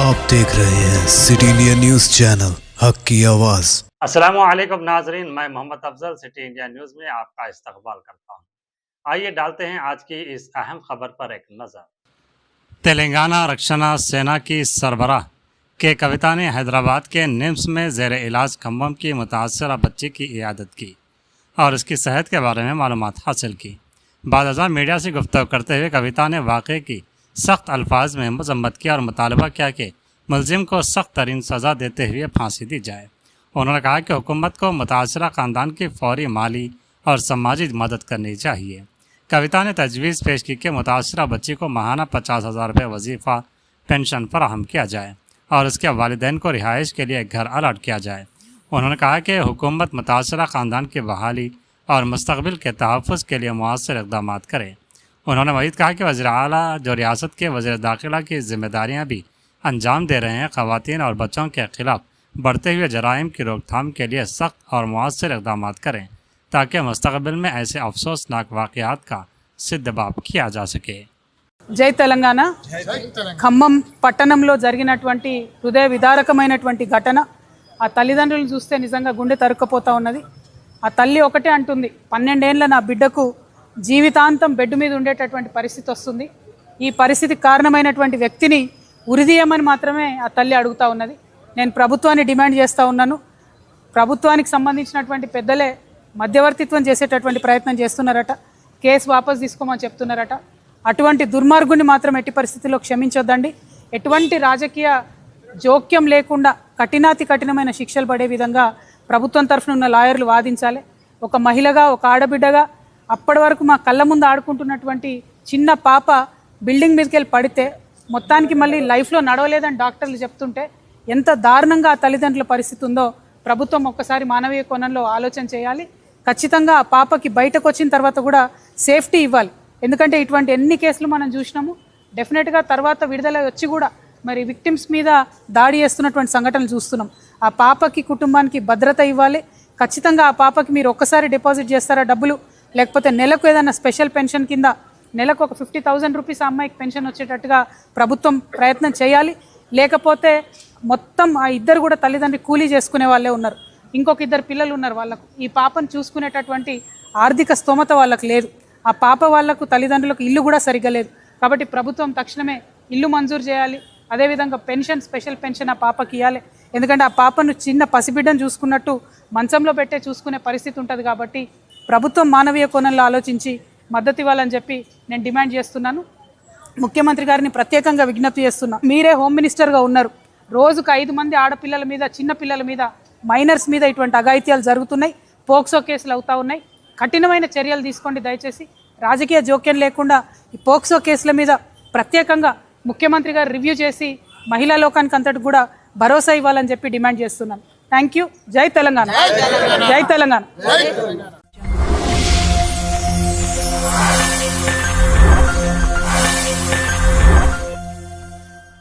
आप देख रहे हैं सिटी इंडिया न्यूज चैनल हक की आवाज। अस्सलाम वालेकुम नाजरीन, मैं Mohammad Afzal city India news में आपका इस्तकबाल करता हूं। आइए डालते हैं आज की इस अहम खबर पर एक नज़र। तेलंगाना रक्षणा सेना की सरबराह के कविता ने हैदराबाद के निम्स में ज़ेर इलाज खम्भम की मुतासरा बच्ची की इयादत की और उसकी सेहत के बारे में मालूमात हासिल की। बाद मीडिया से गुफ्तगू करते हुए कविता ने वाक़े की सख्त अल्फाज में मजम्मत किया और मुतालबा किया कि मुलजिम को सख्त तरीन सज़ा देते हुए फांसी दी जाए। उन्होंने कहा कि हुकूमत को मुतासरा ख़ानदान की फौरी माली और समाजी मदद करनी चाहिए। कविता ने तजवीज़ पेश की कि मुतासरा बच्ची को माहाना 50,000 रुपये वजीफ़ा पेंशन फराहम किया जाए और उसके वालिदैन को रिहाइश के लिए एक घर अलॉट किया जाए। उन्होंने कहा कि हुकूमत मुतासरा ख़ानदान की बहाली और मुस्तक़बिल के तहफ़्फ़ुज़ के लिए मुअस्सर इक़दाम करे। उन्होंने मज़ीद कहा कि वज़ीर आला जो रियासत के वज़ीर दाखिला की ज़िम्मेदारियाँ भी अंजाम दे रहे हैं, ख़वातीन और बच्चों के ख़िलाफ़ बढ़ते हुए जराइम की रोकथाम के लिए सख्त और मुअस्सर इक़दाम करें ताकि मुस्तक़बिल में ऐसे अफसोसनाक वाक़यात का सिद्दबाब किया जा सके। జై తెలంగాణ ఖమ్మం పట్టణంలో జరిగినటువంటి హృదయ విదారకమైనటువంటి ఘటన ఆ తల్లిదండ్రులను చూస్తే నిజంగా గుండె తరుక్కుపోతా ఉన్నది। ఆ తల్లి ఒకటే అంటుంది, 12 ఏళ్ల నా బిడ్డకు జీవితాంతం బెడ్ మీద ఉండేటటువంటి పరిస్థితి వస్తుంది, ఈ పరిస్థితికి కారణమైనటువంటి వ్యక్తిని ఉరిదీయమని మాత్రమే ఆ తల్లి అడుగుతా ఉన్నది। నేను ప్రభుత్వాన్ని డిమాండ్ చేస్తూ ఉన్నాను, ప్రభుత్వానికి సంబంధించినటువంటి పెద్దలే మధ్యవర్తిత్వం చేసేటటువంటి ప్రయత్నం చేస్తున్నారట, కేసు వాపసు తీసుకోమని చెప్తున్నారట। అటువంటి దుర్మార్గుని మాత్రం ఎట్టి పరిస్థితుల్లో క్షమించొద్దండి। ఎటువంటి రాజకీయ జోక్యం లేకుండా కఠినాతి కఠినమైన శిక్షలు పడే విధంగా ప్రభుత్వం తరఫున ఉన్న లాయర్లు వాదించాలి। ఒక మహిళగా, ఒక ఆడబిడ్డగా అప్పటి వరకు మా కళ్ళ ముందు ఆడుకుంటున్నటువంటి చిన్న పాప బిల్డింగ్ మీదకి వెళ్ళి పడితే మొత్తానికి మళ్ళీ లైఫ్లో నడవలేదని డాక్టర్లు చెప్తుంటే ఎంత దారుణంగా ఆ తల్లిదండ్రుల పరిస్థితి ఉందో ప్రభుత్వం ఒక్కసారి మానవీయ కోణంలో ఆలోచన చేయాలి। ఖచ్చితంగా ఆ పాపకి బయటకు వచ్చిన తర్వాత కూడా సేఫ్టీ ఇవ్వాలి, ఎందుకంటే ఇటువంటి ఎన్ని కేసులు మనం చూసినాము। డెఫినెట్గా తర్వాత విడుదల వచ్చి కూడా మరి విక్టిమ్స్ మీద దాడి చేస్తున్నటువంటి సంఘటనలు చూస్తున్నాం। ఆ పాపకి కుటుంబానికి భద్రత ఇవ్వాలి। ఖచ్చితంగా ఆ పాపకి మీరు ఒక్కసారి డిపాజిట్ చేస్తారా డబ్బులు, లేకపోతే నెలకు ఏదైనా స్పెషల్ పెన్షన్ కింద నెలకు ఒక 50,000 రూపీస్ ఆ అమ్మాయికి పెన్షన్ వచ్చేటట్టుగా ప్రభుత్వం ప్రయత్నం చేయాలి। లేకపోతే మొత్తం ఆ ఇద్దరు కూడా తల్లిదండ్రి కూలీ చేసుకునే వాళ్ళే ఉన్నారు, ఇంకొక 2 పిల్లలు ఉన్నారు, వాళ్ళకు ఈ పాపను చూసుకునేటటువంటి ఆర్థిక స్తోమత వాళ్ళకు లేదు, ఆ పాప వాళ్ళకు తల్లిదండ్రులకు ఇల్లు కూడా సరిగ్గా లేదు। కాబట్టి ప్రభుత్వం తక్షణమే ఇల్లు మంజూరు చేయాలి, అదేవిధంగా పెన్షన్, స్పెషల్ పెన్షన్ ఆ పాపకి ఇవ్వాలి। ఎందుకంటే ఆ పాపను చిన్న పసిబిడ్డను చూసుకున్నట్టు మంచంలో పెట్టే చూసుకునే పరిస్థితి ఉంటుంది। కాబట్టి ప్రభుత్వం మానవీయ కోణంలో ఆలోచించి మద్దతు ఇవ్వాలని చెప్పి నేను డిమాండ్ చేస్తున్నాను। ముఖ్యమంత్రి గారిని ప్రత్యేకంగా విజ్ఞప్తి చేస్తున్నా, మీరే హోమ్ మినిస్టర్గా ఉన్నారు, రోజుకు 5 మంది ఆడపిల్లల మీద, చిన్న పిల్లల మీద, మైనర్స్ మీద ఇటువంటి అఘాయిత్యాలు జరుగుతున్నాయి, పోక్సో కేసులు అవుతూ ఉన్నాయి, కఠినమైన చర్యలు తీసుకోండి దయచేసి। రాజకీయ జోక్యం లేకుండా ఈ పోక్సో కేసుల మీద ప్రత్యేకంగా ముఖ్యమంత్రి గారు రివ్యూ చేసి మహిళా లోకానికి అంతటి కూడా భరోసా ఇవ్వాలని చెప్పి డిమాండ్ చేస్తున్నాను। Thank you. జై తెలంగాణ, జై తెలంగాణ।